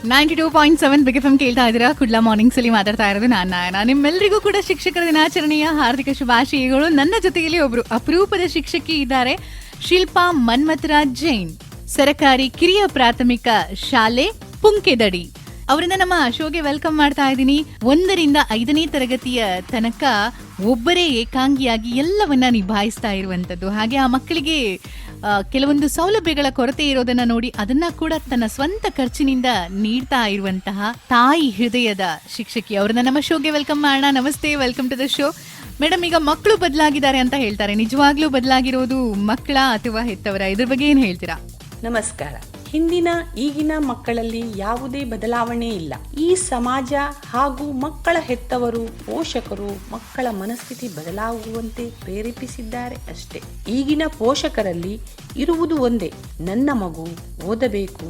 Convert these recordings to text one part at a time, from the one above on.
92.7 big F M ಕೇಳ್ತಾ ಇದ್ದೀರಾ. Kudla mornings ಅಲ್ಲಿ ಮಾತಾಡ್ತಾ ಇರೋದು ನಾನು ನಾಯನ. ನಿಮ್ಮೆಲ್ಲರಿಗೂ ಕೂಡ ಶಿಕ್ಷಕರ ದಿನಾಚರಣೆಯ ಹಾರ್ದಿಕ ಶುಭಾಶಯಗಳು. ನನ್ನ ಜೊತೆಯಲ್ಲಿ ಒಬ್ರು ಅಪರೂಪದ ಶಿಕ್ಷಕಿ ಇದ್ದಾರೆ, ಶಿಲ್ಪಾ ಮನ್ಮಥರಾಜ್ ಜೈನ್, ಸರಕಾರಿ ಕಿರಿಯ ಪ್ರಾಥಮಿಕ ಶಾಲೆ ಪುಂಕೆದಡಿ. ಅವರನ್ನ ನಮ್ಮ ಶೋಗೆ ವೆಲ್ಕಮ್ ಮಾಡ್ತಾ ಇದ್ದೀನಿ. 1ರಿಂದ 5ನೇ ತರಗತಿಯ ತನಕ ಒಬ್ಬರೇ ಏಕಾಂಗಿಯಾಗಿ ಎಲ್ಲವನ್ನ ನಿಭಾಯಿಸ್ತಾ ಇರುವಂತದ್ದು. ಹಾಗೆ ಆ ಮಕ್ಕಳಿಗೆ ಕೆಲವೊಂದು ಸೌಲಭ್ಯಗಳ ಕೊರತೆ ಇರೋದನ್ನ ನೋಡಿ ಅದನ್ನ ಕೂಡ ತನ್ನ ಸ್ವಂತ ಖರ್ಚಿನಿಂದ ನೀಡ್ತಾ ಇರುವಂತಹ ತಾಯಿ ಹೃದಯದ ಶಿಕ್ಷಕಿ. ಅವ್ರನ್ನ ನಮ್ಮ ಶೋಗೆ ವೆಲ್ಕಮ್ ಮಾಡೋಣ. ನಮಸ್ತೆ, welcome to the show. Madam, ಈಗ ಮಕ್ಕಳು ಬದಲಾಗಿದ್ದಾರೆ ಅಂತ ಹೇಳ್ತಾರೆ, ನಿಜವಾಗ್ಲೂ ಬದಲಾಗಿರೋದು ಮಕ್ಕಳ ಅಥವಾ ಹೆತ್ತವರ? ಇದ್ರ ಬಗ್ಗೆ ಏನ್ ಹೇಳ್ತೀರಾ? ನಮಸ್ಕಾರ. ಹಿಂದಿನ ಈಗಿನ ಮಕ್ಕಳಲ್ಲಿ ಯಾವುದೇ ಬದಲಾವಣೆ ಇಲ್ಲ. ಈ ಸಮಾಜ ಹಾಗೂ ಮಕ್ಕಳ ಹೆತ್ತವರು, ಪೋಷಕರು ಮಕ್ಕಳ ಮನಸ್ಥಿತಿ ಬದಲಾಗುವಂತೆ ಪ್ರೇರೇಪಿಸಿದ್ದಾರೆ ಅಷ್ಟೇ. ಈಗಿನ ಪೋಷಕರಲ್ಲಿ ಇರುವುದು ಒಂದೇ, ನನ್ನ ಮಗು ಓದಬೇಕು,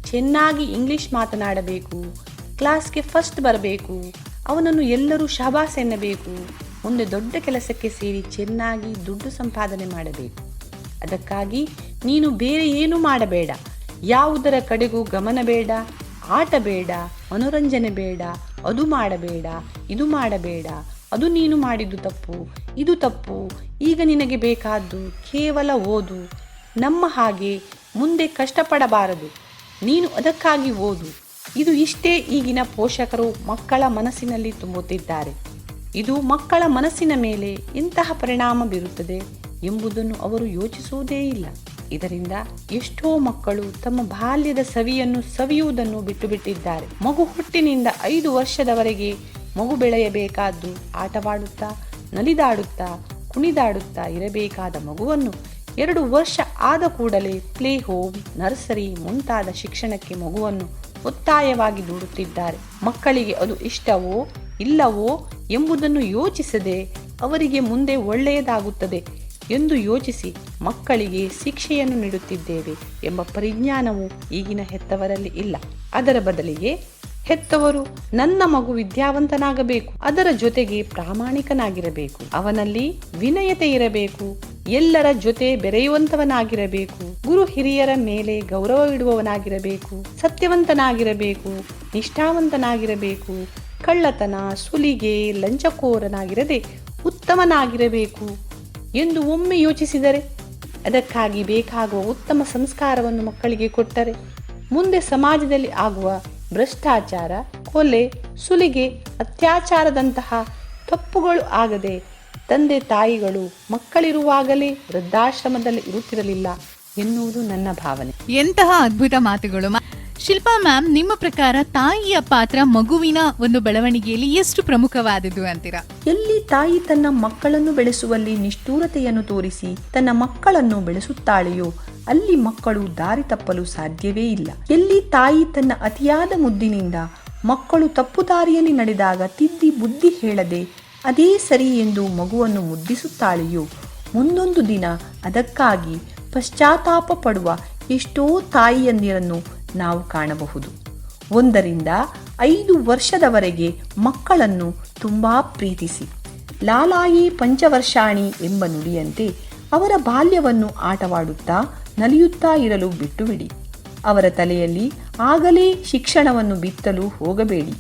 ಚೆನ್ನಾಗಿ ಇಂಗ್ಲಿಷ್ ಮಾತನಾಡಬೇಕು, ಕ್ಲಾಸ್ಗೆ ಫಸ್ಟ್ ಬರಬೇಕು, ಅವನನ್ನು ಎಲ್ಲರೂ ಶಬಾಸ್ ಎನ್ನಬೇಕು, ಮುಂದೆ ದೊಡ್ಡ ಕೆಲಸಕ್ಕೆ ಸೇರಿ ಚೆನ್ನಾಗಿ ದುಡ್ಡು ಸಂಪಾದನೆ ಮಾಡಬೇಕು. ಅದಕ್ಕಾಗಿ ನೀನು ಬೇರೆ ಏನು ಮಾಡಬೇಡ, ಯಾವುದರ ಕಡೆಗೂ ಗಮನ ಬೇಡ, ಆಟ ಬೇಡ, ಮನೋರಂಜನೆ ಬೇಡ, ಅದು ಮಾಡಬೇಡ, ಇದು ಮಾಡಬೇಡ, ಅದು ನೀನು ಮಾಡಿದ್ದು ತಪ್ಪು, ಇದು ತಪ್ಪು, ಈಗ ನಿನಗೆ ಬೇಕಾದ್ದು ಕೇವಲ ಓದು, ನಮ್ಮ ಹಾಗೆ ಮುಂದೆ ಕಷ್ಟಪಡಬಾರದು, ನೀನು ಅದಕ್ಕಾಗಿ ಓದು. ಇದು ಇಷ್ಟೇ ಈಗಿನ ಪೋಷಕರು ಮಕ್ಕಳ ಮನಸ್ಸಿನಲ್ಲಿ ತುಂಬುತ್ತಿದ್ದಾರೆ. ಇದು ಮಕ್ಕಳ ಮನಸ್ಸಿನ ಮೇಲೆ ಎಂತಹ ಪರಿಣಾಮ ಬೀರುತ್ತದೆ ಎಂಬುದನ್ನು ಅವರು ಯೋಚಿಸುವುದೇ ಇಲ್ಲ. ಇದರಿಂದ ಎಷ್ಟೋ ಮಕ್ಕಳು ತಮ್ಮ ಬಾಲ್ಯದ ಸವಿಯನ್ನು ಸವಿಯುವುದನ್ನು ಬಿಟ್ಟು ಬಿಟ್ಟಿದ್ದಾರೆ. ಮಗು ಹುಟ್ಟಿನಿಂದ 5 ವರ್ಷದವರೆಗೆ ಮಗು ಬೆಳೆಯಬೇಕಾದ್ದು ಆಟವಾಡುತ್ತಾ, ನಲಿದಾಡುತ್ತಾ, ಕುಣಿದಾಡುತ್ತಾ ಇರಬೇಕಾದ ಮಗುವನ್ನು 2 ವರ್ಷ ಆದ ಕೂಡಲೇ ಪ್ಲೇ ಹೋಮ್, ನರ್ಸರಿ ಮುಂತಾದ ಶಿಕ್ಷಣಕ್ಕೆ ಮಗುವನ್ನು ಒತ್ತಾಯವಾಗಿ ದೂಡುತ್ತಿದ್ದಾರೆ. ಮಕ್ಕಳಿಗೆ ಅದು ಇಷ್ಟವೋ ಇಲ್ಲವೋ ಎಂಬುದನ್ನು ಯೋಚಿಸದೆ ಅವರಿಗೆ ಮುಂದೆ ಒಳ್ಳೆಯದಾಗುತ್ತದೆ ಎಂದು ಯೋಚಿಸಿ ಮಕ್ಕಳಿಗೆ ಶಿಕ್ಷೆಯನ್ನು ನೀಡುತ್ತಿದ್ದೇವೆ ಎಂಬ ಪರಿಜ್ಞಾನವು ಈಗಿನ ಹೆತ್ತವರಲ್ಲಿ ಇಲ್ಲ. ಅದರ ಬದಲಿಗೆ ಹೆತ್ತವರು ನನ್ನ ಮಗು ವಿದ್ಯಾವಂತನಾಗಬೇಕು, ಅದರ ಜೊತೆಗೆ ಪ್ರಾಮಾಣಿಕನಾಗಿರಬೇಕು, ಅವನಲ್ಲಿ ವಿನಯತೆ ಇರಬೇಕು, ಎಲ್ಲರ ಜೊತೆ ಬೆರೆಯುವಂತವನಾಗಿರಬೇಕು, ಗುರು ಹಿರಿಯರ ಮೇಲೆ ಗೌರವವಿಡುವವನಾಗಿರಬೇಕು, ಸತ್ಯವಂತನಾಗಿರಬೇಕು, ನಿಷ್ಠಾವಂತನಾಗಿರಬೇಕು, ಕಳ್ಳತನ, ಸುಲಿಗೆ, ಲಂಚಕೋರನಾಗಿರದೆ ಉತ್ತಮನಾಗಿರಬೇಕು ಎಂದು ಒಮ್ಮೆ ಯೋಚಿಸಿದರೆ, ಅದಕ್ಕಾಗಿ ಬೇಕಾಗುವ ಉತ್ತಮ ಸಂಸ್ಕಾರವನ್ನು ಮಕ್ಕಳಿಗೆ ಕೊಟ್ಟರೆ, ಮುಂದೆ ಸಮಾಜದಲ್ಲಿ ಆಗುವ ಭ್ರಷ್ಟಾಚಾರ, ಕೊಲೆ, ಸುಲಿಗೆ, ಅತ್ಯಾಚಾರದಂತಹ ತಪ್ಪುಗಳು ಆಗದೆ ತಂದೆ ತಾಯಿಗಳು ಮಕ್ಕಳಿರುವಾಗಲೇ ವೃದ್ಧಾಶ್ರಮದಲ್ಲಿ ಇರುತ್ತಿರಲಿಲ್ಲ ಎನ್ನುವುದು ನನ್ನ ಭಾವನೆ. ಎಂತಹ ಅದ್ಭುತ ಮಾತುಗಳು. ಶಿಲ್ಪಾ ಮ್ಯಾಮ್, ನಿಮ್ಮ ಪ್ರಕಾರ ತಾಯಿಯ ಪಾತ್ರ ಮಗುವಿನ ಒಂದು ಬೆಳವಣಿಗೆಯಲ್ಲಿ ಎಷ್ಟು ಪ್ರಮುಖವಾದದ್ದು ಅಂತೀರಾ? ಎಲ್ಲಿ ತಾಯಿ ತನ್ನ ಮಕ್ಕಳನ್ನು ಬೆಳೆಸುವಲ್ಲಿ ನಿಷ್ಠೂರತೆಯನ್ನು ತೋರಿಸಿ ತನ್ನ ಮಕ್ಕಳನ್ನು ಬೆಳೆಸುತ್ತಾಳೆಯೋ ಅಲ್ಲಿ ಮಕ್ಕಳು ದಾರಿ ತಪ್ಪಲು ಸಾಧ್ಯವೇ ಇಲ್ಲ. ಎಲ್ಲಿ ತಾಯಿ ತನ್ನ ಅತಿಯಾದ ಮುದ್ದಿನಿಂದ ಮಕ್ಕಳು ತಪ್ಪು ದಾರಿಯಲ್ಲಿ ನಡೆದಾಗ ತಿದ್ದಿ ಬುದ್ಧಿ ಹೇಳದೆ ಅದೇ ಸರಿ ಎಂದು ಮಗುವನ್ನು ಮುದ್ದಿಸುತ್ತಾಳೆಯೋ ಮುಂದೊಂದು ದಿನ ಅದಕ್ಕಾಗಿ ಪಶ್ಚಾತ್ತಾಪ ಪಡುವ ಎಷ್ಟೋ ತಾಯಿಯಂದಿರನ್ನು ನಾವು ಕಾಣಬಹುದು. 1ರಿಂದ 5 ವರ್ಷದವರೆಗೆ ಮಕ್ಕಳನ್ನು ತುಂಬಾ ಪ್ರೀತಿಸಿ, ಲಾಲಾಯಿ ಪಂಚವರ್ಷಾಣಿ ಎಂಬ ನುಡಿಯಂತೆ ಅವರ ಬಾಲ್ಯವನ್ನು ಆಟವಾಡುತ್ತಾ ನಲಿಯುತ್ತಾ ಇರಲು ಬಿಟ್ಟು ಬಿಡಿ. ಅವರ ತಲೆಯಲ್ಲಿ ಆಗಲೇ ಶಿಕ್ಷಣವನ್ನು ಬಿತ್ತಲು ಹೋಗಬೇಡಿ.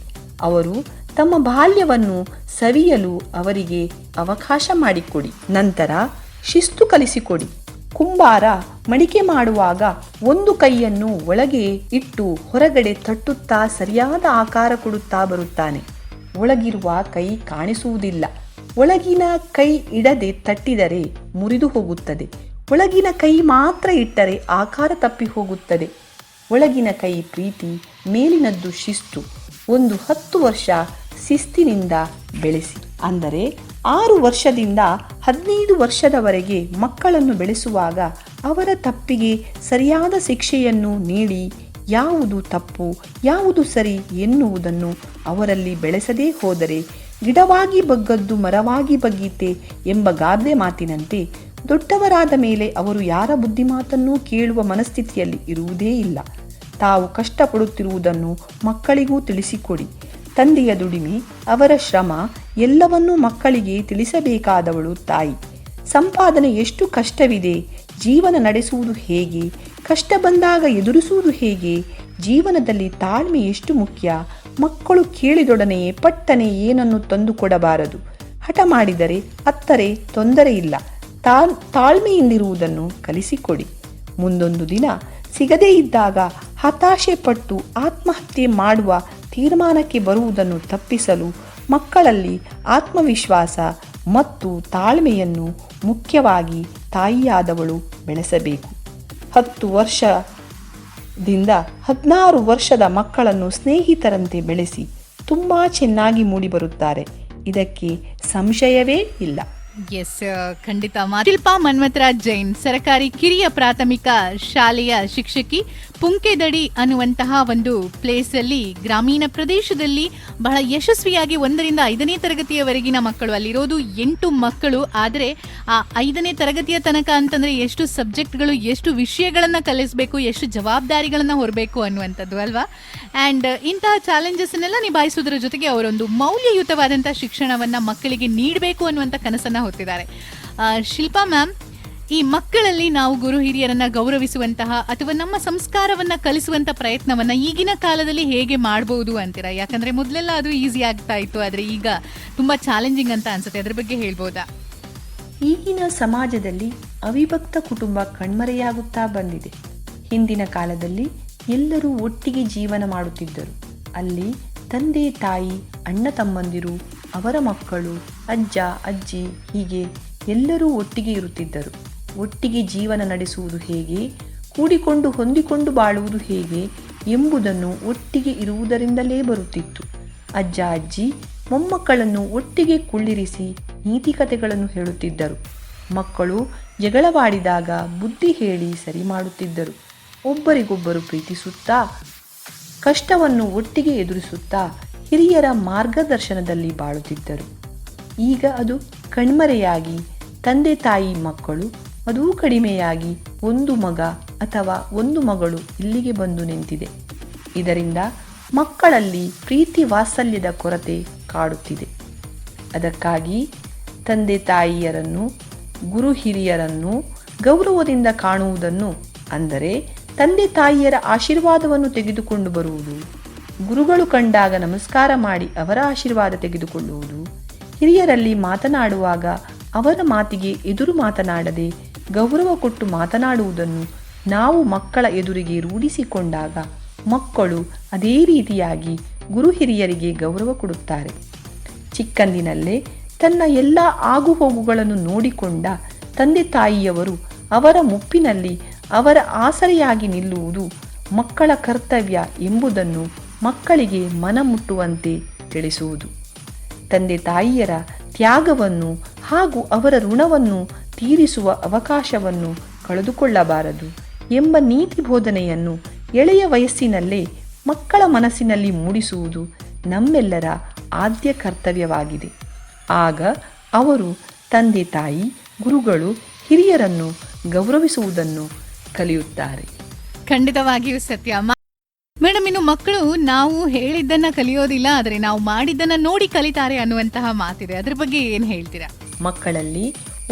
ಅವರು ತಮ್ಮ ಬಾಲ್ಯವನ್ನು ಸವಿಯಲು ಅವರಿಗೆ ಅವಕಾಶ ಮಾಡಿಕೊಡಿ. ನಂತರ ಶಿಸ್ತು ಕಲಿಸಿಕೊಡಿ. ಕುಂಬಾರ ಮಡಿಕೆ ಮಾಡುವಾಗ ಒಂದು ಕೈಯನ್ನು ಒಳಗೆ ಇಟ್ಟು ಹೊರಗಡೆ ತಟ್ಟುತ್ತಾ ಸರಿಯಾದ ಆಕಾರ ಕೊಡುತ್ತಾ ಬರುತ್ತಾನೆ. ಒಳಗಿರುವ ಕೈ ಕಾಣಿಸುವುದಿಲ್ಲ. ಒಳಗಿನ ಕೈ ಇಡದೆ ತಟ್ಟಿದರೆ ಮುರಿದು ಹೋಗುತ್ತದೆ. ಒಳಗಿನ ಕೈ ಮಾತ್ರ ಇಟ್ಟರೆ ಆಕಾರ ತಪ್ಪಿ ಹೋಗುತ್ತದೆ. ಒಳಗಿನ ಕೈ ಪ್ರೀತಿ, ಮೇಲಿನದ್ದು ಶಿಸ್ತು. 10 ವರ್ಷ ಶಿಸ್ತಿನಿಂದ ಬೆಳೆಸಿ. ಅಂದರೆ 6 ವರ್ಷದಿಂದ 15 ವರ್ಷದವರೆಗೆ ಮಕ್ಕಳನ್ನು ಬೆಳೆಸುವಾಗ ಅವರ ತಪ್ಪಿಗೆ ಸರಿಯಾದ ಶಿಕ್ಷೆಯನ್ನು ನೀಡಿ ಯಾವುದು ತಪ್ಪು ಯಾವುದು ಸರಿ ಎನ್ನುವುದನ್ನು ಅವರಲ್ಲಿ ಬೆಳೆಸದೇ ಹೋದರೆ ಗಿಡವಾಗಿ ಬಗ್ಗದ್ದು ಮರವಾಗಿ ಬಗ್ಗೀತೆ ಎಂಬ ಗಾದೆ ಮಾತಿನಂತೆ ದೊಡ್ಡವರಾದ ಮೇಲೆ ಅವರು ಯಾರ ಬುದ್ಧಿಮಾತನ್ನೂ ಕೇಳುವ ಮನಸ್ಥಿತಿಯಲ್ಲಿ ಇರುವುದೇ ಇಲ್ಲ. ತಾವು ಕಷ್ಟಪಡುತ್ತಿರುವುದನ್ನು ಮಕ್ಕಳಿಗೂ ತಿಳಿಸಿಕೊಡಿ. ತಂದೆಯ ದುಡಿಮೆ, ಅವರ ಶ್ರಮ ಎಲ್ಲವನ್ನೂ ಮಕ್ಕಳಿಗೆ ತಿಳಿಸಬೇಕಾದವಳು ತಾಯಿ. ಸಂಪಾದನೆ ಎಷ್ಟು ಕಷ್ಟವಿದೆ, ಜೀವನ ನಡೆಸುವುದು ಹೇಗೆ, ಕಷ್ಟ ಬಂದಾಗ ಎದುರಿಸುವುದು ಹೇಗೆ, ಜೀವನದಲ್ಲಿ ತಾಳ್ಮೆ ಎಷ್ಟು ಮುಖ್ಯ. ಮಕ್ಕಳು ಕೇಳಿದೊಡನೆಯೇ ಪಟ್ಟನೆ ಏನನ್ನು ತಂದುಕೊಡಬಾರದು. ಹಠ ಮಾಡಿದರೆ ಅತ್ತರೆ ತೊಂದರೆ ಇಲ್ಲ. ತಾಳ್ಮೆಯಿಂದಿರುವುದನ್ನು ಕಲಿಸಿಕೊಡಿ. ಮುಂದೊಂದು ದಿನ ಸಿಗದೇ ಇದ್ದಾಗ ಹತಾಶೆ ಪಟ್ಟು ಆತ್ಮಹತ್ಯೆ ಮಾಡುವ ತೀರ್ಮಾನಕ್ಕೆ ಬರುವುದನ್ನು ತಪ್ಪಿಸಲು ಮಕ್ಕಳಲ್ಲಿ ಆತ್ಮವಿಶ್ವಾಸ ಮತ್ತು ತಾಳ್ಮೆಯನ್ನು ಮುಖ್ಯವಾಗಿ ತಾಯಿಯಾದವಳು ಬೆಳೆಸಬೇಕು. 10 ವರ್ಷದಿಂದ 16 ವರ್ಷದ ಮಕ್ಕಳನ್ನು ಸ್ನೇಹಿತರಂತೆ ಬೆಳೆಸಿ ತುಂಬ ಚೆನ್ನಾಗಿ ಮೂಡಿಬರುತ್ತಾರೆ. ಇದಕ್ಕೆ ಸಂಶಯವೇ ಇಲ್ಲ. ಎಸ್, ಖಂಡಿತ. ಶಿಲ್ಪಾ ಮನ್ಮಥರಾಜ್ ಜೈನ್ ಸರಕಾರಿ ಕಿರಿಯ ಪ್ರಾಥಮಿಕ ಶಾಲೆಯ ಶಿಕ್ಷಕಿ. ಪುಂಕೆದಡಿ ಅನ್ನುವಂತಹ ಒಂದು ಪ್ಲೇಸ್ ಅಲ್ಲಿ ಗ್ರಾಮೀಣ ಪ್ರದೇಶದಲ್ಲಿ ಬಹಳ ಯಶಸ್ವಿಯಾಗಿ 1ರಿಂದ 5ನೇ ತರಗತಿಯವರೆಗಿನ ಮಕ್ಕಳು, ಅಲ್ಲಿರೋದು 8 ಮಕ್ಕಳು. ಆದರೆ ಆ 5ನೇ ತರಗತಿಯ ತನಕ ಅಂತಂದ್ರೆ ಎಷ್ಟು ಸಬ್ಜೆಕ್ಟ್ಗಳು, ಎಷ್ಟು ವಿಷಯಗಳನ್ನ ಕಲಿಸಬೇಕು, ಎಷ್ಟು ಜವಾಬ್ದಾರಿಗಳನ್ನ ಹೊರಬೇಕು ಅನ್ನುವಂಥದ್ದು ಅಲ್ವಾ. ಅಂಡ್ ಇಂತಹ ಚಾಲೆಂಜಸ್ನೆಲ್ಲ ನಿಭಾಯಿಸುವುದರ ಜೊತೆಗೆ ಅವರೊಂದು ಮೌಲ್ಯಯುತವಾದಂತಹ ಶಿಕ್ಷಣವನ್ನ ಮಕ್ಕಳಿಗೆ ನೀಡಬೇಕು ಅನ್ನುವಂಥ ಕನಸನ್ನ ಹೊತ್ತಿದ್ದಾರೆ. ಶಿಲ್ಪಾ ಮ್ಯಾಮ್, ಈ ಮಕ್ಕಳಲ್ಲಿ ನಾವು ಗುರು ಹಿರಿಯರನ್ನ ಗೌರವಿಸುವಂತಹ ಅಥವಾ ನಮ್ಮ ಸಂಸ್ಕಾರವನ್ನ ಕಲಿಸುವಂತ ಪ್ರಯತ್ನವನ್ನ ಈಗಿನ ಕಾಲದಲ್ಲಿ ಹೇಗೆ ಮಾಡಬಹುದು ಅಂತೀರಾ? ಯಾಕಂದ್ರೆ ಮೊದಲೆಲ್ಲ ಅದು ಈಸಿ ಆಗ್ತಾ ಇತ್ತು, ಆದ್ರೆ ಈಗ ತುಂಬಾ ಚಾಲೆಂಜಿಂಗ್ ಅಂತ ಅನ್ಸುತ್ತೆ. ಅದ್ರ ಬಗ್ಗೆ ಹೇಳ್ಬೋದಾ? ಈಗಿನ ಸಮಾಜದಲ್ಲಿ ಅವಿಭಕ್ತ ಕುಟುಂಬ ಕಣ್ಮರೆಯಾಗುತ್ತಾ ಬಂದಿದೆ. ಹಿಂದಿನ ಕಾಲದಲ್ಲಿ ಎಲ್ಲರೂ ಒಟ್ಟಿಗೆ ಜೀವನ ಮಾಡುತ್ತಿದ್ದರು. ಅಲ್ಲಿ ತಂದೆ ತಾಯಿ, ಅಣ್ಣ ತಮ್ಮಂದಿರು, ಅವರ ಮಕ್ಕಳು, ಅಜ್ಜ ಅಜ್ಜಿ, ಹೀಗೆ ಎಲ್ಲರೂ ಒಟ್ಟಿಗೆ ಇರುತ್ತಿದ್ದರು. ಒಟ್ಟಿಗೆ ಜೀವನ ನಡೆಸುವುದು ಹೇಗೆ, ಕೂಡಿಕೊಂಡು ಹೊಂದಿಕೊಂಡು ಬಾಳುವುದು ಹೇಗೆ ಎಂಬುದನ್ನು ಒಟ್ಟಿಗೆ ಇರುವುದರಿಂದಲೇ ಬರುತ್ತಿತ್ತು. ಅಜ್ಜ ಅಜ್ಜಿ ಮೊಮ್ಮಕ್ಕಳನ್ನು ಒಟ್ಟಿಗೆ ಕುಳ್ಳಿರಿಸಿ ನೀತಿಕತೆಗಳನ್ನು ಹೇಳುತ್ತಿದ್ದರು. ಮಕ್ಕಳು ಜಗಳವಾಡಿದಾಗ ಬುದ್ಧಿ ಹೇಳಿ ಸರಿ ಮಾಡುತ್ತಿದ್ದರು. ಒಬ್ಬರಿಗೊಬ್ಬರು ಪ್ರೀತಿಸುತ್ತಾ ಕಷ್ಟವನ್ನು ಒಟ್ಟಿಗೆ ಎದುರಿಸುತ್ತಾ ಹಿರಿಯರ ಮಾರ್ಗದರ್ಶನದಲ್ಲಿ ಬಾಳುತ್ತಿದ್ದರು. ಈಗ ಅದು ಕಣ್ಮರೆಯಾಗಿ ತಂದೆ ತಾಯಿ ಮಕ್ಕಳು ಅದೂ ಕಡಿಮೆಯಾಗಿ ಒಂದು ಮಗ ಅಥವಾ ಒಂದು ಮಗಳು ಇಲ್ಲಿಗೆ ಬಂದು ನಿಂತಿದೆ. ಇದರಿಂದ ಮಕ್ಕಳಲ್ಲಿ ಪ್ರೀತಿ ವಾತ್ಸಲ್ಯದ ಕೊರತೆ ಕಾಡುತ್ತಿದೆ. ಅದಕ್ಕಾಗಿ ತಂದೆ ತಾಯಿಯರನ್ನು, ಗುರು ಹಿರಿಯರನ್ನು ಗೌರವದಿಂದ ಕಾಣುವುದನ್ನು, ಅಂದರೆ ತಂದೆ ತಾಯಿಯರ ಆಶೀರ್ವಾದವನ್ನು ತೆಗೆದುಕೊಂಡು ಬರುವುದು, ಗುರುಗಳು ಕಂಡಾಗ ನಮಸ್ಕಾರ ಮಾಡಿ ಅವರ ಆಶೀರ್ವಾದ ತೆಗೆದುಕೊಳ್ಳುವುದು, ಹಿರಿಯರಲ್ಲಿ ಮಾತನಾಡುವಾಗ ಅವರ ಮಾತಿಗೆ ಎದುರು ಮಾತನಾಡದೆ ಗೌರವ ಕೊಟ್ಟು ಮಾತನಾಡುವುದನ್ನು ನಾವು ಮಕ್ಕಳ ಎದುರಿಗೆ ರೂಢಿಸಿಕೊಂಡಾಗ ಮಕ್ಕಳು ಅದೇ ರೀತಿಯಾಗಿ ಗುರು ಹಿರಿಯರಿಗೆ ಗೌರವ ಕೊಡುತ್ತಾರೆ. ಚಿಕ್ಕಂದಿನಲ್ಲೇ ತನ್ನ ಎಲ್ಲ ಆಗುಹೋಗುಗಳನ್ನು ನೋಡಿಕೊಂಡ ತಂದೆ ತಾಯಿಯವರು ಅವರ ಮುಪ್ಪಿನಲ್ಲಿ ಅವರ ಆಸರೆಯಾಗಿ ನಿಲ್ಲುವುದು ಮಕ್ಕಳ ಕರ್ತವ್ಯ ಎಂಬುದನ್ನು ಮಕ್ಕಳಿಗೆ ಮನಮುಟ್ಟುವಂತೆ ತಿಳಿಸುವುದು. ತಂದೆ ತಾಯಿಯರ ತ್ಯಾಗವನ್ನು ಹಾಗೂ ಅವರ ಋಣವನ್ನು ತೀರಿಸುವ ಅವಕಾಶವನ್ನು ಕಳೆದುಕೊಳ್ಳಬಾರದು ಎಂಬ ನೀತಿ ಬೋಧನೆಯನ್ನು ಎಳೆಯ ವಯಸ್ಸಿನಲ್ಲೇ ಮಕ್ಕಳ ಮನಸ್ಸಿನಲ್ಲಿ ಮೂಡಿಸುವುದು ನಮ್ಮೆಲ್ಲರ ಆದ್ಯ ಕರ್ತವ್ಯವಾಗಿದೆ. ಆಗ ಅವರು ತಂದೆ ತಾಯಿ, ಗುರುಗಳು, ಹಿರಿಯರನ್ನು ಗೌರವಿಸುವುದನ್ನು ಕಲಿಯುತ್ತಾರೆ. ಖಂಡಿತವಾಗಿಯೂ ಸತ್ಯ. ಮೇಡಮ್, ಇನ್ನು ಮಕ್ಕಳು ನಾವು ಹೇಳಿದ್ದನ್ನ ಕಲಿಯೋದಿಲ್ಲ, ಆದರೆ ನಾವು ಮಾಡಿದ್ದನ್ನ ನೋಡಿ ಕಲಿತಾರೆ ಅನ್ನುವಂತಹ ಮಾತಿದೆ. ಅದ್ರ ಬಗ್ಗೆ ಏನು ಹೇಳ್ತೀರಾ? ಮಕ್ಕಳಲ್ಲಿ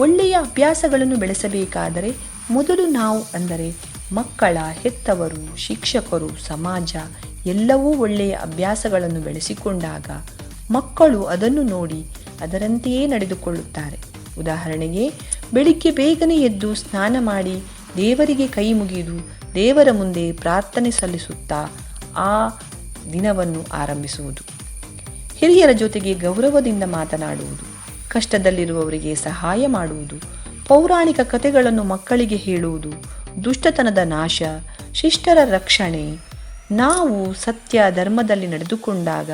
ಒಳ್ಳೆಯ ಅಭ್ಯಾಸಗಳನ್ನು ಬೆಳೆಸಬೇಕಾದರೆ ಮೊದಲು ನಾವು, ಅಂದರೆ ಮಕ್ಕಳ ಹೆತ್ತವರು, ಶಿಕ್ಷಕರು, ಸಮಾಜ ಎಲ್ಲವೂ ಒಳ್ಳೆಯ ಅಭ್ಯಾಸಗಳನ್ನು ಬೆಳೆಸಿಕೊಂಡಾಗ ಮಕ್ಕಳು ಅದನ್ನು ನೋಡಿ ಅದರಂತೆಯೇ ನಡೆದುಕೊಳ್ಳುತ್ತಾರೆ. ಉದಾಹರಣೆಗೆ, ಬೆಳಿಗ್ಗೆ ಬೇಗನೆ ಎದ್ದು ಸ್ನಾನ ಮಾಡಿ ದೇವರಿಗೆ ಕೈ ಮುಗಿದು ದೇವರ ಮುಂದೆ ಪ್ರಾರ್ಥನೆ ಸಲ್ಲಿಸುತ್ತಾ ಆ ದಿನವನ್ನು ಆರಂಭಿಸುವುದು, ಹಿರಿಯರ ಜೊತೆಗೆ ಗೌರವದಿಂದ ಮಾತನಾಡುವುದು, ಕಷ್ಟದಲ್ಲಿರುವವರಿಗೆ ಸಹಾಯ ಮಾಡುವುದು, ಪೌರಾಣಿಕ ಕಥೆಗಳನ್ನು ಮಕ್ಕಳಿಗೆ ಹೇಳುವುದು, ದುಷ್ಟತನದ ನಾಶ, ಶಿಷ್ಟರ ರಕ್ಷಣೆ, ನಾವು ಸತ್ಯ ಧರ್ಮದಲ್ಲಿ ನಡೆದುಕೊಂಡಾಗ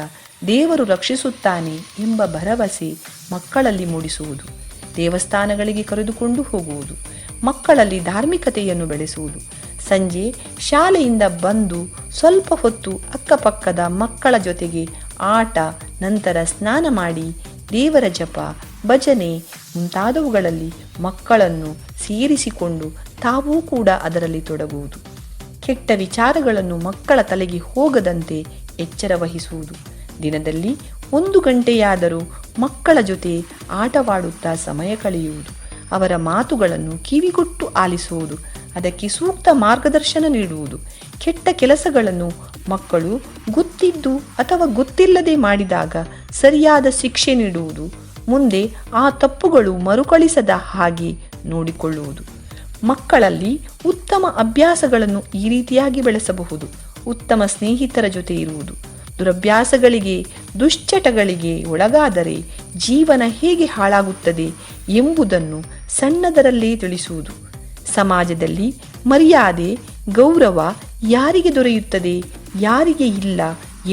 ದೇವರು ರಕ್ಷಿಸುತ್ತಾನೆ ಎಂಬ ಭರವಸೆ ಮಕ್ಕಳಲ್ಲಿ ಮೂಡಿಸುವುದು, ದೇವಸ್ಥಾನಗಳಿಗೆ ಕರೆದುಕೊಂಡು ಹೋಗುವುದು, ಮಕ್ಕಳಲ್ಲಿ ಧಾರ್ಮಿಕತೆಯನ್ನು ಬೆಳೆಸುವುದು, ಸಂಜೆ ಶಾಲೆಯಿಂದ ಬಂದು ಸ್ವಲ್ಪ ಹೊತ್ತು ಅಕ್ಕಪಕ್ಕದ ಮಕ್ಕಳ ಜೊತೆಗೆ ಆಟ, ನಂತರ ಸ್ನಾನ ಮಾಡಿ ದೇವರ ಜಪ, ಭಜನೆ ಮುಂತಾದವುಗಳಲ್ಲಿ ಮಕ್ಕಳನ್ನು ಸೇರಿಸಿಕೊಂಡು ತಾವೂ ಕೂಡ ಅದರಲ್ಲಿ ತೊಡಗುವುದು, ಕೆಟ್ಟ ವಿಚಾರಗಳನ್ನು ಮಕ್ಕಳ ತಲೆಗೆ ಹೋಗದಂತೆ ಎಚ್ಚರ ವಹಿಸುವುದು, ದಿನದಲ್ಲಿ 1 ಗಂಟೆಯಾದರೂ ಮಕ್ಕಳ ಜೊತೆ ಆಟವಾಡುತ್ತಾ ಸಮಯ ಕಳೆಯುವುದು, ಅವರ ಮಾತುಗಳನ್ನು ಕಿವಿಗೊಟ್ಟು ಆಲಿಸುವುದು, ಅದಕ್ಕೆ ಸೂಕ್ತ ಮಾರ್ಗದರ್ಶನ ನೀಡುವುದು. ಕೆಟ್ಟ ಕೆಲಸಗಳನ್ನು ಮಕ್ಕಳು ಗೊತ್ತಿದ್ದು ಅಥವಾ ಗೊತ್ತಿಲ್ಲದೆ ಮಾಡಿದಾಗ ಸರಿಯಾದ ಶಿಕ್ಷೆ ನೀಡುವುದು. ಮುಂದೆ ಆ ತಪ್ಪುಗಳು ಮರುಕಳಿಸದ ಹಾಗೆ ನೋಡಿಕೊಳ್ಳುವುದು. ಮಕ್ಕಳಲ್ಲಿ ಉತ್ತಮ ಅಭ್ಯಾಸಗಳನ್ನು ಈ ರೀತಿಯಾಗಿ ಬೆಳೆಸಬಹುದು. ಉತ್ತಮ ಸ್ನೇಹಿತರ ಜೊತೆ ಇರುವುದು. ದುರಭ್ಯಾಸಗಳಿಗೆ ದುಶ್ಚಟಗಳಿಗೆ ಒಳಗಾದರೆ ಜೀವನ ಹೇಗೆ ಹಾಳಾಗುತ್ತದೆ ಎಂಬುದನ್ನು ಸಣ್ಣದರಲ್ಲೇ ತಿಳಿಸುವುದು. ಸಮಾಜದಲ್ಲಿ ಮರ್ಯಾದೆ ಗೌರವ ಯಾರಿಗೆ ದೊರೆಯುತ್ತದೆ ಯಾರಿಗೆ ಇಲ್ಲ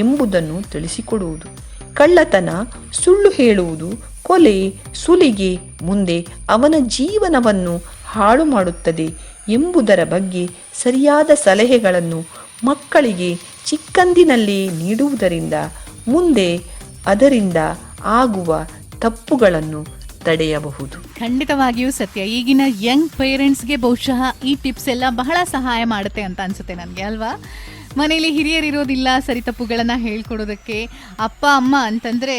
ಎಂಬುದನ್ನು ತಿಳಿಸಿಕೊಡುವುದು. ಕಳ್ಳತನ ಸುಳ್ಳು ಹೇಳುವುದು ಕೊಲೆ ಸುಲಿಗೆ ಮುಂದೆ ಅವನ ಜೀವನವನ್ನು ಹಾಳು ಮಾಡುತ್ತದೆ ಎಂಬುದರ ಬಗ್ಗೆ ಸರಿಯಾದ ಸಲಹೆಗಳನ್ನು ಮಕ್ಕಳಿಗೆ ಚಿಕ್ಕಂದಿನಲ್ಲೇ ನೀಡುವುದರಿಂದ ಮುಂದೆ ಅದರಿಂದ ಆಗುವ ತಪ್ಪುಗಳನ್ನು ತಡೆಯಬಹುದು. ಖಂಡಿತವಾಗಿಯೂ ಸತ್ಯ. ಈಗಿನ ಯಂಗ್ ಪೇರೆಂಟ್ಸ್ಗೆ ಬಹುಶಃ ಈ ಟಿಪ್ಸ್ ಎಲ್ಲ ಬಹಳ ಸಹಾಯ ಮಾಡುತ್ತೆ ಅಂತ ಅನ್ಸುತ್ತೆ ನನಗೆ, ಅಲ್ವಾ? ಮನೇಲಿ ಹಿರಿಯರಿರೋದಿಲ್ಲ ಸರಿ ತಪ್ಪುಗಳನ್ನು ಹೇಳ್ಕೊಡೋದಕ್ಕೆ. ಅಪ್ಪ ಅಮ್ಮ ಅಂತಂದರೆ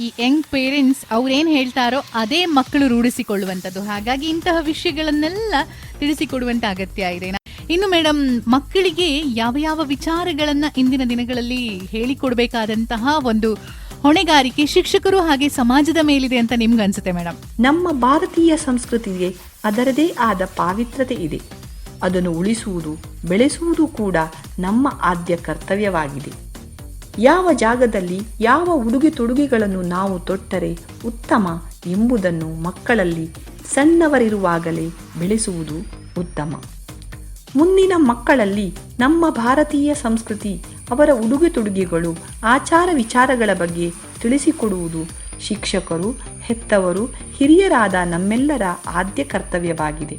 ಈ ಯಂಗ್ ಪೇರೆಂಟ್ಸ್ ಅವ್ರೇನು ಹೇಳ್ತಾರೋ ಅದೇ ಮಕ್ಕಳು ರೂಢಿಸಿಕೊಳ್ಳುವಂಥದ್ದು. ಹಾಗಾಗಿ ಇಂತಹ ವಿಷಯಗಳನ್ನೆಲ್ಲ ತಿಳಿಸಿಕೊಡುವಂಥ ಅಗತ್ಯ ಇದೆ. ಇನ್ನು ಮೇಡಮ್, ಮಕ್ಕಳಿಗೆ ಯಾವ ಯಾವ ವಿಚಾರಗಳನ್ನು ಇಂದಿನ ದಿನಗಳಲ್ಲಿ ಹೇಳಿಕೊಡ್ಬೇಕಾದಂತಹ ಒಂದು ಹೊಣೆಗಾರಿಕೆ ಶಿಕ್ಷಕರು ಹಾಗೆ ಸಮಾಜದ ಮೇಲಿದೆ ಅಂತ ನಿಮ್ಗೆ ಅನ್ಸುತ್ತೆ ಮೇಡಮ್? ನಮ್ಮ ಭಾರತೀಯ ಸಂಸ್ಕೃತಿಗೆ ಅದರದೇ ಆದ ಪಾವಿತ್ರತೆ ಇದೆ. ಅದನ್ನು ಉಳಿಸುವುದು ಬೆಳೆಸುವುದು ಕೂಡ ನಮ್ಮ ಆದ್ಯ ಕರ್ತವ್ಯವಾಗಿದೆ. ಯಾವ ಜಾಗದಲ್ಲಿ ಯಾವ ಉಡುಗೆ ತೊಡುಗೆಗಳನ್ನು ನಾವು ತೊಟ್ಟರೆ ಉತ್ತಮ ಎಂಬುದನ್ನು ಮಕ್ಕಳಲ್ಲಿ ಸಣ್ಣವರಿರುವಾಗಲೇ ಬೆಳೆಸುವುದು ಉತ್ತಮ. ಮುಂದಿನ ಮಕ್ಕಳಲ್ಲಿ ನಮ್ಮ ಭಾರತೀಯ ಸಂಸ್ಕೃತಿ ಅವರ ಉಡುಗೆ ತೊಡುಗೆಗಳು ಆಚಾರ ವಿಚಾರಗಳ ಬಗ್ಗೆ ತಿಳಿಸಿಕೊಡುವುದು ಶಿಕ್ಷಕರು ಹೆತ್ತವರು ಹಿರಿಯರಾದ ನಮ್ಮೆಲ್ಲರ ಆದ್ಯ ಕರ್ತವ್ಯವಾಗಿದೆ.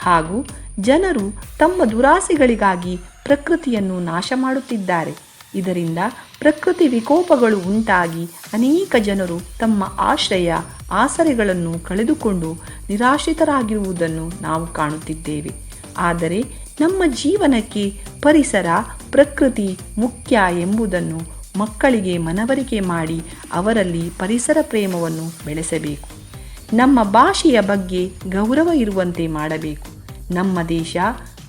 ಹಾಗೂ ಜನರು ತಮ್ಮ ದುರಾಸೆಗಳಿಗಾಗಿ ಪ್ರಕೃತಿಯನ್ನು ನಾಶ ಮಾಡುತ್ತಿದ್ದಾರೆ. ಇದರಿಂದ ಪ್ರಕೃತಿ ವಿಕೋಪಗಳು ಉಂಟಾಗಿ ಅನೇಕ ಜನರು ತಮ್ಮ ಆಶ್ರಯ ಆಸರೆಗಳನ್ನು ಕಳೆದುಕೊಂಡು ನಿರಾಶ್ರಿತರಾಗಿರುವುದನ್ನು ನಾವು ಕಾಣುತ್ತಿದ್ದೇವೆ. ಆದರೆ ನಮ್ಮ ಜೀವನಕ್ಕೆ ಪರಿಸರ ಪ್ರಕೃತಿ ಮುಖ್ಯ ಎಂಬುದನ್ನು ಮಕ್ಕಳಿಗೆ ಮನವರಿಕೆ ಮಾಡಿ ಅವರಲ್ಲಿ ಪರಿಸರ ಪ್ರೇಮವನ್ನು ಬೆಳೆಸಬೇಕು. ನಮ್ಮ ಭಾಷೆಯ ಬಗ್ಗೆ ಗೌರವ ಇರುವಂತೆ ಮಾಡಬೇಕು. ನಮ್ಮ ದೇಶ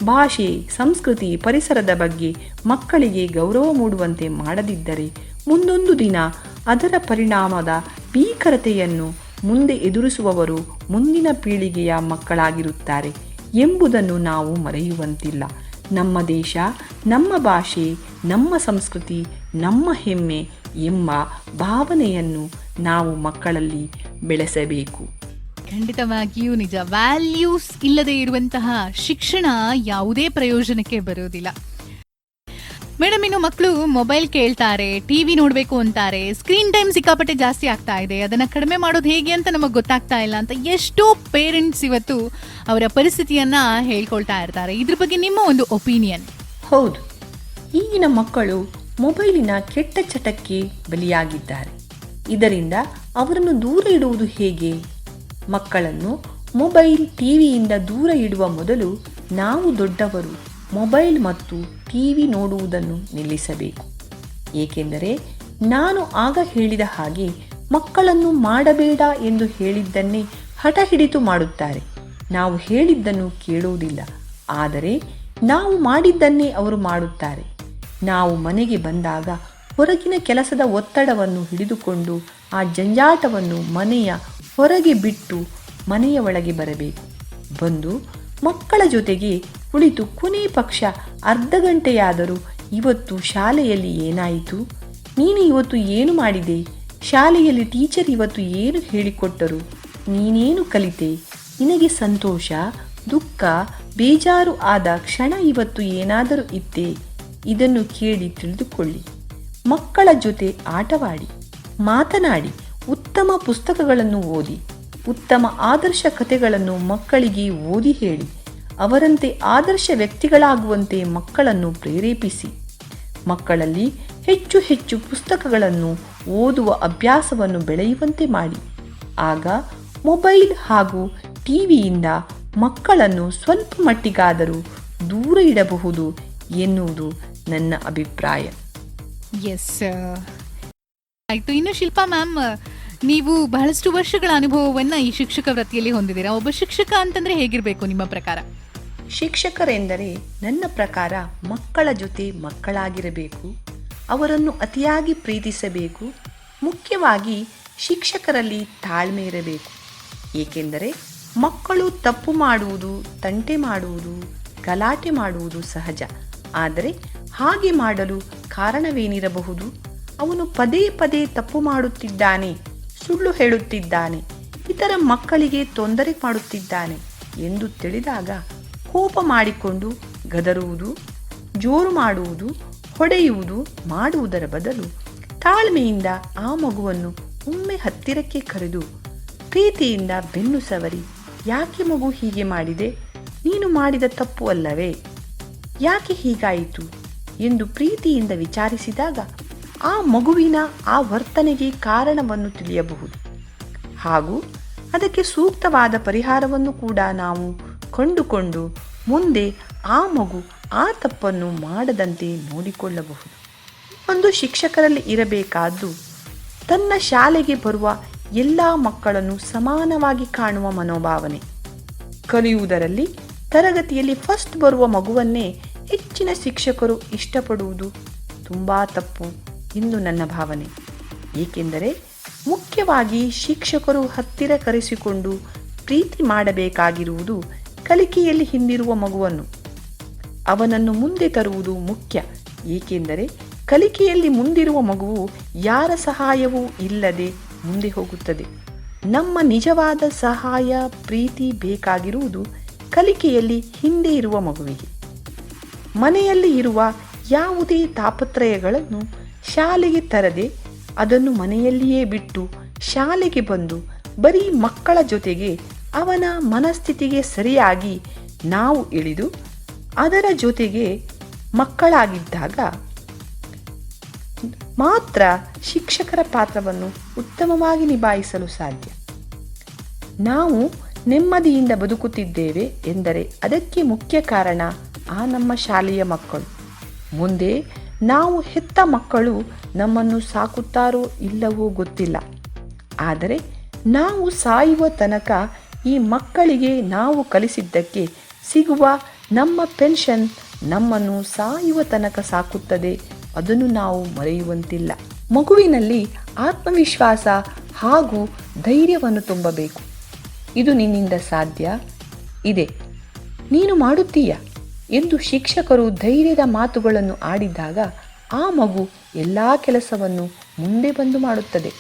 ಭಾಷೆ ಸಂಸ್ಕೃತಿ ಪರಿಸರದ ಬಗ್ಗೆ ಮಕ್ಕಳಿಗೆ ಗೌರವ ಮೂಡುವಂತೆ ಮಾಡದಿದ್ದರೆ ಮುಂದೊಂದು ದಿನ ಅದರ ಪರಿಣಾಮದ ಭೀಕರತೆಯನ್ನು ಮುಂದೆ ಎದುರಿಸುವವರು ಮುಂದಿನ ಪೀಳಿಗೆಯ ಮಕ್ಕಳಾಗಿರುತ್ತಾರೆ ಎಂಬುದನ್ನು ನಾವು ಮರೆಯುವಂತಿಲ್ಲ. ನಮ್ಮ ದೇಶ ನಮ್ಮ ಭಾಷೆ ನಮ್ಮ ಸಂಸ್ಕೃತಿ ನಮ್ಮ ಹೆಮ್ಮೆ ಎಂಬ ಭಾವನೆಯನ್ನು ನಾವು ಮಕ್ಕಳಲ್ಲಿ ಬೆಳೆಸಬೇಕು. ಖಂಡಿತವಾಗಿಯೂ ನಿಜ. ವ್ಯಾಲ್ಯೂಸ್ ಇಲ್ಲದೆ ಇರುವಂತಹ ಶಿಕ್ಷಣ ಯಾವುದೇ ಪ್ರಯೋಜನಕ್ಕೆ ಬರೋದಿಲ್ಲ ಮೇಡಮ್. ಇನ್ನು ಮಕ್ಕಳು ಮೊಬೈಲ್ ಕೇಳ್ತಾರೆ, ಟಿವಿ ನೋಡಬೇಕು ಅಂತಾರೆ, ಸ್ಕ್ರೀನ್ ಟೈಮ್ ಸಿಕ್ಕಾಪಟ್ಟೆ ಜಾಸ್ತಿ ಆಗ್ತಾ ಇದೆ. ಅದನ್ನು ಕಡಿಮೆ ಮಾಡೋದು ಹೇಗೆ ಅಂತ ನಮಗೆ ಗೊತ್ತಾಗ್ತಾ ಇಲ್ಲ ಅಂತ ಎಷ್ಟೋ ಪೇರೆಂಟ್ಸ್ ಇವತ್ತು ಅವರ ಪರಿಸ್ಥಿತಿಯನ್ನ ಹೇಳ್ಕೊಳ್ತಾ ಇರ್ತಾರೆ. ಇದ್ರ ಬಗ್ಗೆ ನಿಮ್ಮ ಒಂದು ಒಪಿನಿಯನ್? ಹೌದು, ಈಗಿನ ಮಕ್ಕಳು ಮೊಬೈಲಿನ ಕೆಟ್ಟ ಚಟಕ್ಕೆ ಬಲಿಯಾಗಿದ್ದಾರೆ. ಇದರಿಂದ ಅವರನ್ನು ದೂರ ಇಡುವುದು ಹೇಗೆ? ಮಕ್ಕಳನ್ನು ಮೊಬೈಲ್ ಟಿವಿಯಿಂದ ದೂರ ಇಡುವ ಮೊದಲು ನಾವು ದೊಡ್ಡವರು ಮೊಬೈಲ್ ಮತ್ತು ಟಿವಿ ನೋಡುವುದನ್ನು ನಿಲ್ಲಿಸಬೇಕು. ಏಕೆಂದರೆ ನಾನು ಆಗ ಹೇಳಿದ ಹಾಗೆ ಮಕ್ಕಳನ್ನು ಮಾಡಬೇಡ ಎಂದು ಹೇಳಿದ್ದನ್ನೇ ಹಠ ಹಿಡಿದು ಮಾಡುತ್ತಾರೆ. ನಾವು ಹೇಳಿದ್ದನ್ನು ಕೇಳುವುದಿಲ್ಲ, ಆದರೆ ನಾವು ಮಾಡಿದ್ದನ್ನೇ ಅವರು ಮಾಡುತ್ತಾರೆ. ನಾವು ಮನೆಗೆ ಬಂದಾಗ ಹೊರಗಿನ ಕೆಲಸದ ಒತ್ತಡವನ್ನು ಹಿಡಿದುಕೊಂಡು ಆ ಜಂಜಾಟವನ್ನು ಮನೆಯ ಹೊರಗೆ ಬಿಟ್ಟು ಮನೆಯ ಒಳಗೆ ಬರಬೇಕು. ಬಂದು ಮಕ್ಕಳ ಜೊತೆಗೆ ಕುಳಿತು ಕೊನೆ ಪಕ್ಷ ಅರ್ಧ ಗಂಟೆಯಾದರೂ ಇವತ್ತು ಶಾಲೆಯಲ್ಲಿ ಏನಾಯಿತು, ನೀನು ಇವತ್ತು ಏನು ಮಾಡಿದೆ, ಶಾಲೆಯಲ್ಲಿ ಟೀಚರ್ ಇವತ್ತು ಏನು ಹೇಳಿಕೊಟ್ಟರು, ನೀನೇನು ಕಲಿತೆ, ನಿನಗೆ ಸಂತೋಷ ದುಃಖ ಬೇಜಾರು ಆದ ಕ್ಷಣ ಇವತ್ತು ಏನಾದರೂ ಇತ್ತೇ, ಇದನ್ನು ಕೇಳಿ ತಿಳಿದುಕೊಳ್ಳಿ. ಮಕ್ಕಳ ಜೊತೆ ಆಟವಾಡಿ ಮಾತನಾಡಿ ಉತ್ತಮ ಪುಸ್ತಕಗಳನ್ನು ಓದಿ ಉತ್ತಮ ಆದರ್ಶ ಕಥೆಗಳನ್ನು ಮಕ್ಕಳಿಗೆ ಓದಿ ಹೇಳಿ ಅವರಂತೆ ಆದರ್ಶ ವ್ಯಕ್ತಿಗಳಾಗುವಂತೆ ಮಕ್ಕಳನ್ನು ಪ್ರೇರೇಪಿಸಿ. ಮಕ್ಕಳಲ್ಲಿ ಹೆಚ್ಚು ಹೆಚ್ಚು ಪುಸ್ತಕಗಳನ್ನು ಓದುವ ಅಭ್ಯಾಸವನ್ನು ಬೆಳೆಯುವಂತೆ ಮಾಡಿ. ಆಗ ಮೊಬೈಲ್ ಹಾಗೂ ಟಿವಿಯಿಂದ ಮಕ್ಕಳನ್ನು ಸ್ವಲ್ಪ ಮಟ್ಟಿಗಾದರೂ ದೂರ ಇಡಬಹುದು ಎನ್ನುವುದು ನನ್ನ ಅಭಿಪ್ರಾಯ. ಎಸ್, ಆಯಿತು. ಇನ್ನು ಶಿಲ್ಪಾ ಮ್ಯಾಮ್, ನೀವು ಬಹಳಷ್ಟು ವರ್ಷಗಳ ಅನುಭವವನ್ನು ಈ ಶಿಕ್ಷಕ ವೃತ್ತಿಯಲ್ಲಿ ಹೊಂದಿದ್ದೀರಾ. ಒಬ್ಬ ಶಿಕ್ಷಕ ಅಂತಂದ್ರೆ ಹೇಗಿರಬೇಕು ನಿಮ್ಮ ಪ್ರಕಾರ? ಶಿಕ್ಷಕರೆಂದರೆ ನನ್ನ ಪ್ರಕಾರ ಮಕ್ಕಳ ಜೊತೆ ಮಕ್ಕಳಾಗಿರಬೇಕು, ಅವರನ್ನು ಅತಿಯಾಗಿ ಪ್ರೀತಿಸಬೇಕು. ಮುಖ್ಯವಾಗಿ ಶಿಕ್ಷಕರಲ್ಲಿ ತಾಳ್ಮೆ ಇರಬೇಕು. ಏಕೆಂದರೆ ಮಕ್ಕಳು ತಪ್ಪು ಮಾಡುವುದು, ತಂಟೆ ಮಾಡುವುದು, ಗಲಾಟೆ ಮಾಡುವುದು ಸಹಜ. ಆದರೆ ಹಾಗೆ ಮಾಡಲು ಕಾರಣವೇನಿರಬಹುದು? ಅವನು ಪದೇ ಪದೇ ತಪ್ಪು ಮಾಡುತ್ತಿದ್ದಾನೆ, ಸುಳ್ಳು ಹೇಳುತ್ತಿದ್ದಾನೆ, ಇತರ ಮಕ್ಕಳಿಗೆ ತೊಂದರೆ ಮಾಡುತ್ತಿದ್ದಾನೆ ಎಂದು ತಿಳಿದಾಗ ಕೋಪ ಮಾಡಿಕೊಂಡು ಗದರುವುದು, ಜೋರು ಮಾಡುವುದು, ಹೊಡೆಯುವುದು ಮಾಡುವುದರ ಬದಲು ತಾಳ್ಮೆಯಿಂದ ಆ ಮಗುವನ್ನು ಒಮ್ಮೆ ಹತ್ತಿರಕ್ಕೆ ಕರೆದು ಪ್ರೀತಿಯಿಂದ ಬೆನ್ನು ಸವರಿ, ಯಾಕೆ ಮಗು ಹೀಗೆ ಮಾಡಿದೆ? ನೀನು ಮಾಡಿದ ತಪ್ಪು ಅಲ್ಲವೇ? ಯಾಕೆ ಹೀಗಾಯಿತು ಎಂದು ಪ್ರೀತಿಯಿಂದ ವಿಚಾರಿಸಿದಾಗ ಆ ಮಗುವಿನ ಆ ವರ್ತನೆಗೆ ಕಾರಣವನ್ನು ತಿಳಿಯಬಹುದು. ಹಾಗೂ ಅದಕ್ಕೆ ಸೂಕ್ತವಾದ ಪರಿಹಾರವನ್ನು ಕೂಡ ನಾವು ಕಂಡುಕೊಂಡು ಮುಂದೆ ಆ ಮಗು ಆ ತಪ್ಪನ್ನು ಮಾಡದಂತೆ ನೋಡಿಕೊಳ್ಳಬಹುದು. ಒಂದು ಶಿಕ್ಷಕರಲ್ಲಿ ಇರಬೇಕಾದ್ದು ತನ್ನ ಶಾಲೆಗೆ ಬರುವ ಎಲ್ಲ ಮಕ್ಕಳನ್ನು ಸಮಾನವಾಗಿ ಕಾಣುವ ಮನೋಭಾವನೆ. ಕಲಿಯುವುದರಲ್ಲಿ ತರಗತಿಯಲ್ಲಿ ಫಸ್ಟ್ ಬರುವ ಮಗುವನ್ನೇ ಹೆಚ್ಚಿನ ಶಿಕ್ಷಕರು ಇಷ್ಟಪಡುವುದು ತುಂಬ ತಪ್ಪು ಎಂದು ನನ್ನ ಭಾವನೆ. ಏಕೆಂದರೆ ಮುಖ್ಯವಾಗಿ ಶಿಕ್ಷಕರು ಹತ್ತಿರ ಕರೆಸಿಕೊಂಡು ಪ್ರೀತಿ ಮಾಡಬೇಕಾಗಿರುವುದು ಕಲಿಕೆಯಲ್ಲಿ ಹಿಂದಿರುವ ಮಗುವನ್ನು. ಅವನನ್ನು ಮುಂದೆ ತರುವುದು ಮುಖ್ಯ. ಏಕೆಂದರೆ ಕಲಿಕೆಯಲ್ಲಿ ಮುಂದಿರುವ ಮಗುವು ಯಾರ ಸಹಾಯವೂ ಇಲ್ಲದೆ ಮುಂದೆ ಹೋಗುತ್ತದೆ. ನಮ್ಮ ನಿಜವಾದ ಸಹಾಯ, ಪ್ರೀತಿ ಬೇಕಾಗಿರುವುದು ಕಲಿಕೆಯಲ್ಲಿ ಹಿಂದೆ ಇರುವ ಮಗುವಿಗೆ. ಮನೆಯಲ್ಲಿ ಇರುವ ಯಾವುದೇ ತಾಪತ್ರಯಗಳನ್ನು ಶಾಲೆಗೆ ತರದೆ ಅದನ್ನು ಮನೆಯಲ್ಲಿಯೇ ಬಿಟ್ಟು ಶಾಲೆಗೆ ಬಂದು ಬರೀ ಮಕ್ಕಳ ಜೊತೆಗೆ ಅವನ ಮನಸ್ಥಿತಿಗೆ ಸರಿಯಾಗಿ ನಾವು ಇಳಿದು ಅದರ ಜೊತೆಗೆ ಮಕ್ಕಳಾಗಿದ್ದಾಗ ಮಾತ್ರ ಶಿಕ್ಷಕರ ಪಾತ್ರವನ್ನು ಉತ್ತಮವಾಗಿ ನಿಭಾಯಿಸಲು ಸಾಧ್ಯ. ನಾವು ನೆಮ್ಮದಿಯಿಂದ ಬದುಕುತ್ತಿದ್ದೇವೆ ಎಂದರೆ ಅದಕ್ಕೆ ಮುಖ್ಯ ಕಾರಣ ಆ ನಮ್ಮ ಶಾಲೆಯ ಮಕ್ಕಳು. ಮುಂದೆ ನಾವು ಹೆತ್ತ ಮಕ್ಕಳು ನಮ್ಮನ್ನು ಸಾಕುತ್ತಾರೋ ಇಲ್ಲವೋ ಗೊತ್ತಿಲ್ಲ. ಆದರೆ ನಾವು ಸಾಯುವ ತನಕ ಈ ಮಕ್ಕಳಿಗೆ ನಾವು ಕಲಿಸಿದ್ದಕ್ಕೆ ಸಿಗುವ ನಮ್ಮ ಪೆನ್ಷನ್ ನಮ್ಮನ್ನು ಸಾಯುವ ತನಕ ಸಾಕುತ್ತದೆ. ಅದನ್ನು ನಾವು ಮರೆಯುವಂತಿಲ್ಲ. ಮಗುವಿನಲ್ಲಿ ಆತ್ಮವಿಶ್ವಾಸ ಹಾಗೂ ಧೈರ್ಯವನ್ನು ತುಂಬಬೇಕು. ಇದು ನಿನ್ನಿಂದ ಸಾಧ್ಯ ಇದೆ, ನೀನು ಮಾಡುತ್ತೀಯ ಎಂದು ಶಿಕ್ಷಕರು ಧೈರ್ಯದ ಮಾತುಗಳನ್ನು ಆಡಿದಾಗ ಆ ಮಗು ಎಲ್ಲ ಕೆಲಸವನ್ನು ಮುಂದೆ ಬಂದು ಮಾಡುತ್ತದೆ.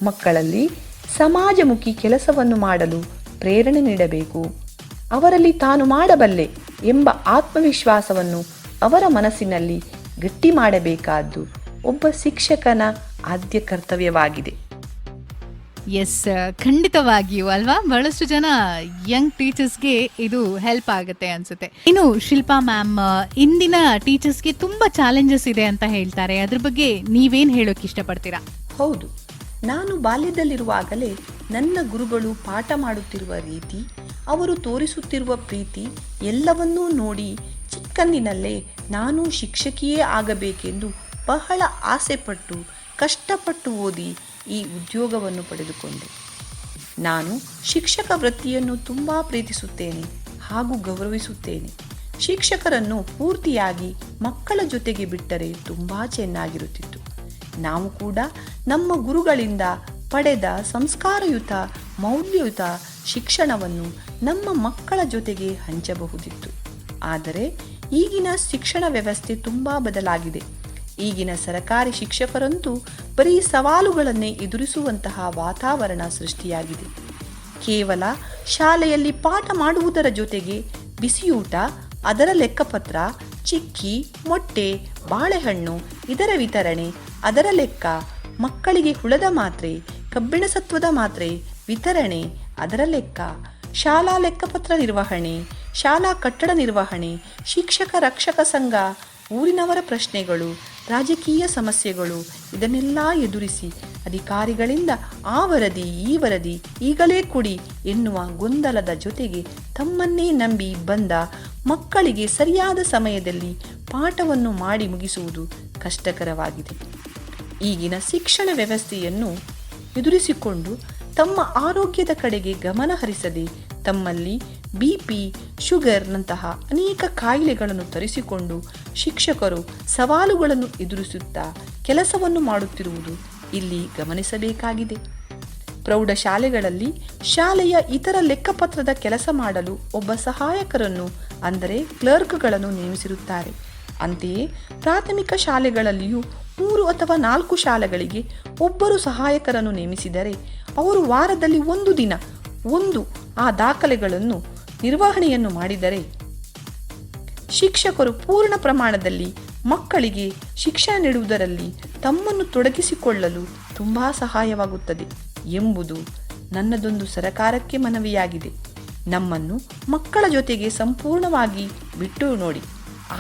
ಮಕ್ಕಳಲ್ಲಿ ಸಮಾಜಮುಖಿ ಕೆಲಸವನ್ನು ಮಾಡಲು ಪ್ರೇರಣೆ ನೀಡಬೇಕು. ಅವರಲ್ಲಿ ತಾನು ಮಾಡಬಲ್ಲೆ ಎಂಬ ಆತ್ಮವಿಶ್ವಾಸವನ್ನು ಅವರ ಮನಸ್ಸಿನಲ್ಲಿ ಗಟ್ಟಿ ಮಾಡಬೇಕಾದ್ದು ಒಬ್ಬ ಶಿಕ್ಷಕನ ಆದ್ಯ ಕರ್ತವ್ಯವಾಗಿದೆ. ಎಸ್, ಖಂಡಿತವಾಗಿಯೂ ಅಲ್ವಾ. ಬಹಳಷ್ಟು ಜನ ಯಂಗ್ ಟೀಚರ್ಸ್ಗೆ ಇದು ಹೆಲ್ಪ್ ಆಗುತ್ತೆ ಅನ್ಸುತ್ತೆ. ಇನ್ನು ಶಿಲ್ಪಾ ಮ್ಯಾಮ್, ಇಂದಿನ ಟೀಚರ್ಸ್ಗೆ ತುಂಬಾ ಚಾಲೆಂಜಸ್ ಇದೆ ಅಂತ ಹೇಳ್ತಾರೆ. ಅದ್ರ ಬಗ್ಗೆ ನೀವೇನು ಹೇಳೋಕೆ ಇಷ್ಟಪಡ್ತೀರಾ? ಹೌದು, ನಾನು ಬಾಲ್ಯದಲ್ಲಿರುವಾಗಲೇ ನನ್ನ ಗುರುಗಳು ಪಾಠ ಮಾಡುತ್ತಿರುವ ರೀತಿ, ಅವರು ತೋರಿಸುತ್ತಿರುವ ಪ್ರೀತಿ ಎಲ್ಲವನ್ನೂ ನೋಡಿ ಚಿಕ್ಕಂದಿನಲ್ಲೇ ನಾನು ಶಿಕ್ಷಕಿಯೇ ಆಗಬೇಕೆಂದು ಬಹಳ ಆಸೆಪಟ್ಟು ಕಷ್ಟಪಟ್ಟು ಓದಿ ಈ ಉದ್ಯೋಗವನ್ನು ಪಡೆದುಕೊಂಡೆ. ನಾನು ಶಿಕ್ಷಕ ವೃತ್ತಿಯನ್ನು ತುಂಬ ಪ್ರೀತಿಸುತ್ತೇನೆ ಹಾಗೂ ಗೌರವಿಸುತ್ತೇನೆ. ಶಿಕ್ಷಕರನ್ನು ಪೂರ್ತಿಯಾಗಿ ಮಕ್ಕಳ ಜೊತೆಗೆ ಬಿಟ್ಟರೆ ತುಂಬ ಚೆನ್ನಾಗಿರುತ್ತಿತ್ತು. ನಾವು ಕೂಡ ನಮ್ಮ ಗುರುಗಳಿಂದ ಪಡೆದ ಸಂಸ್ಕಾರಯುತ, ಮೌಲ್ಯಯುತ ಶಿಕ್ಷಣವನ್ನು ನಮ್ಮ ಮಕ್ಕಳ ಜೊತೆಗೆ ಹಂಚಬಹುದಿತ್ತು. ಆದರೆ ಈಗಿನ ಶಿಕ್ಷಣ ವ್ಯವಸ್ಥೆ ತುಂಬ ಬದಲಾಗಿದೆ. ಈಗಿನ ಸರಕಾರಿ ಶಿಕ್ಷಕರಂತೂ ಬರೀ ಸವಾಲುಗಳನ್ನೇ ಎದುರಿಸುವಂತಹ ವಾತಾವರಣ ಸೃಷ್ಟಿಯಾಗಿದೆ. ಕೇವಲ ಶಾಲೆಯಲ್ಲಿ ಪಾಠ ಮಾಡುವುದರ ಜೊತೆಗೆ ಬಿಸಿಯೂಟ, ಅದರ ಲೆಕ್ಕಪತ್ರ, ಚಿಕ್ಕಿ, ಮೊಟ್ಟೆ, ಬಾಳೆಹಣ್ಣು ಇದರ ವಿತರಣೆ, ಅದರ ಲೆಕ್ಕ, ಮಕ್ಕಳಿಗೆ ಹುಳದ ಮಾತ್ರೆ, ಕಬ್ಬಿಣ ಸತ್ವದ ಮಾತ್ರೆ ವಿತರಣೆ, ಅದರ ಲೆಕ್ಕ, ಶಾಲಾ ಲೆಕ್ಕಪತ್ರ ನಿರ್ವಹಣೆ, ಶಾಲಾ ಕಟ್ಟಡ ನಿರ್ವಹಣೆ, ಶಿಕ್ಷಕ ರಕ್ಷಕ ಸಂಘ, ಊರಿನವರ ಪ್ರಶ್ನೆಗಳು, ರಾಜಕೀಯ ಸಮಸ್ಯೆಗಳು ಇದನ್ನೆಲ್ಲ ಎದುರಿಸಿ ಅಧಿಕಾರಿಗಳಿಂದ ಆ ವರದಿ ಈ ವರದಿ ಈಗಲೇ ಕೊಡಿ ಎನ್ನುವ ಗೊಂದಲದ ಜೊತೆಗೆ ತಮ್ಮನ್ನೇ ನಂಬಿ ಬಂದ ಮಕ್ಕಳಿಗೆ ಸರಿಯಾದ ಸಮಯದಲ್ಲಿ ಪಾಠವನ್ನು ಮಾಡಿ ಮುಗಿಸುವುದು ಕಷ್ಟಕರವಾಗಿದೆ. ಈಗಿನ ಶಿಕ್ಷಣ ವ್ಯವಸ್ಥೆಯನ್ನು ಎದುರಿಸಿಕೊಂಡು ತಮ್ಮ ಆರೋಗ್ಯದ ಕಡೆಗೆ ಗಮನ ಹರಿಸದೆ ತಮ್ಮಲ್ಲಿ BP, ಶುಗರ್ನಂತಹ ಅನೇಕ ಕಾಯಿಲೆಗಳನ್ನು ತರಿಸಿಕೊಂಡು ಶಿಕ್ಷಕರು ಸವಾಲುಗಳನ್ನು ಎದುರಿಸುತ್ತಾ ಕೆಲಸವನ್ನು ಮಾಡುತ್ತಿರುವುದು ಇಲ್ಲಿ ಗಮನಿಸಬೇಕಾಗಿದೆ. ಪ್ರೌಢಶಾಲೆಗಳಲ್ಲಿ ಶಾಲೆಯ ಇತರ ಲೆಕ್ಕಪತ್ರದ ಕೆಲಸ ಮಾಡಲು ಒಬ್ಬ ಸಹಾಯಕರನ್ನು ಅಂದರೆ ಕ್ಲರ್ಕ್ಗಳನ್ನು ನೇಮಿಸಿರುತ್ತಾರೆ. ಅಂತೆಯೇ ಪ್ರಾಥಮಿಕ ಶಾಲೆಗಳಲ್ಲಿಯೂ 3 ಅಥವಾ 4 ಶಾಲೆಗಳಿಗೆ ಒಬ್ಬರು ಸಹಾಯಕರನ್ನು ನೇಮಿಸಿದರೆ ಅವರು ವಾರದಲ್ಲಿ 1 ದಿನ ಆ ದಾಖಲೆಗಳನ್ನು ನಿರ್ವಹಣೆಯನ್ನು ಮಾಡಿದರೆ ಶಿಕ್ಷಕರು ಪೂರ್ಣ ಪ್ರಮಾಣದಲ್ಲಿ ಮಕ್ಕಳಿಗೆ ಶಿಕ್ಷಣ ನೀಡುವುದರಲ್ಲಿ ತಮ್ಮನ್ನು ತೊಡಗಿಸಿಕೊಳ್ಳಲು ತುಂಬ ಸಹಾಯವಾಗುತ್ತದೆ ಎಂಬುದು ನನ್ನದೊಂದು ಸರಕಾರಕ್ಕೆ ಮನವಿಯಾಗಿದೆ. ನಮ್ಮನ್ನು ಮಕ್ಕಳ ಜೊತೆಗೆ ಸಂಪೂರ್ಣವಾಗಿ ಬಿಟ್ಟು ನೋಡಿ.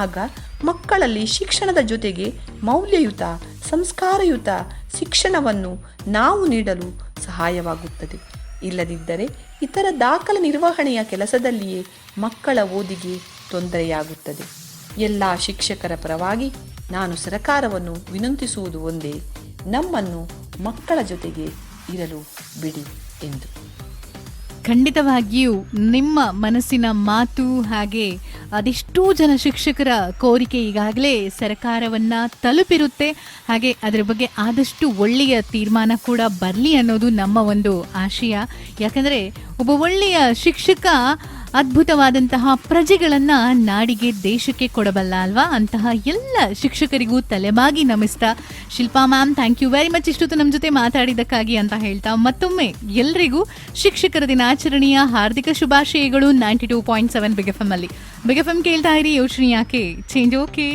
ಆಗ ಮಕ್ಕಳಲ್ಲಿ ಶಿಕ್ಷಣದ ಜೊತೆಗೆ ಮೌಲ್ಯಯುತ, ಸಂಸ್ಕಾರಯುತ ಶಿಕ್ಷಣವನ್ನು ನಾವು ನೀಡಲು ಸಹಾಯವಾಗುತ್ತದೆ. ಇಲ್ಲದಿದ್ದರೆ ಇತರ ದಾಖಲೆ ನಿರ್ವಹಣೆಯ ಕೆಲಸದಲ್ಲಿಯೇ ಮಕ್ಕಳ ಓದಿಗೆ ತೊಂದರೆಯಾಗುತ್ತದೆ. ಎಲ್ಲ ಶಿಕ್ಷಕರ ಪರವಾಗಿ ನಾನು ಸರಕಾರವನ್ನು ವಿನಂತಿಸುವುದು ಒಂದೇ, ನಮ್ಮನ್ನು ಮಕ್ಕಳ ಜೊತೆಗೆ ಇರಲು ಬಿಡಿ ಎಂದು. ಖಂಡಿತವಾಗಿಯೂ ನಿಮ್ಮ ಮನಸ್ಸಿನ ಮಾತು ಹಾಗೆ ಅದೆಷ್ಟೋ ಜನ ಶಿಕ್ಷಕರ ಕೋರಿಕೆ ಈಗಾಗಲೇ ಸರ್ಕಾರವನ್ನ ತಲುಪಿರುತ್ತೆ. ಹಾಗೆ ಅದರ ಬಗ್ಗೆ ಆದಷ್ಟು ಒಳ್ಳೆಯ ತೀರ್ಮಾನ ಕೂಡ ಬರಲಿ ಅನ್ನೋದು ನಮ್ಮ ಒಂದು ಆಶಯ. ಯಾಕಂದರೆ ಒಬ್ಬ ಒಳ್ಳೆಯ ಶಿಕ್ಷಕ ಅದ್ಭುತವಾದಂತಹ ಪ್ರಜೆಗಳನ್ನ ನಾಡಿಗೆ, ದೇಶಕ್ಕೆ ಕೊಡಬಲ್ಲ ಅಲ್ವಾ? ಅಂತಹ ಎಲ್ಲ ಶಿಕ್ಷಕರಿಗೂ ತಲೆಬಾಗಿ ನಮಿಸ್ತಾ, Shilpa ma'am thank you very much ಇಷ್ಟೊತ್ತು ನಮ್ಮ ಜೊತೆ ಮಾತಾಡಿದ್ದಕ್ಕಾಗಿ ಅಂತ ಹೇಳ್ತಾ ಮತ್ತೊಮ್ಮೆ ಎಲ್ರಿಗೂ ಶಿಕ್ಷಕರ ದಿನಾಚರಣೆಯ ಹಾರ್ದಿಕ ಶುಭಾಶಯಗಳು. 92.7 ಬಿಗ್ ಎಫ್ ಎಂ ಅಲ್ಲಿ. ಬಿಗ್ ಎಫ್ ಎಂ ಕೇಳ್ತಾ ಇರಿ, ಯೋಚನೆ ಯಾಕೆ, ಚೇಂಜ್ ಓಕೆ.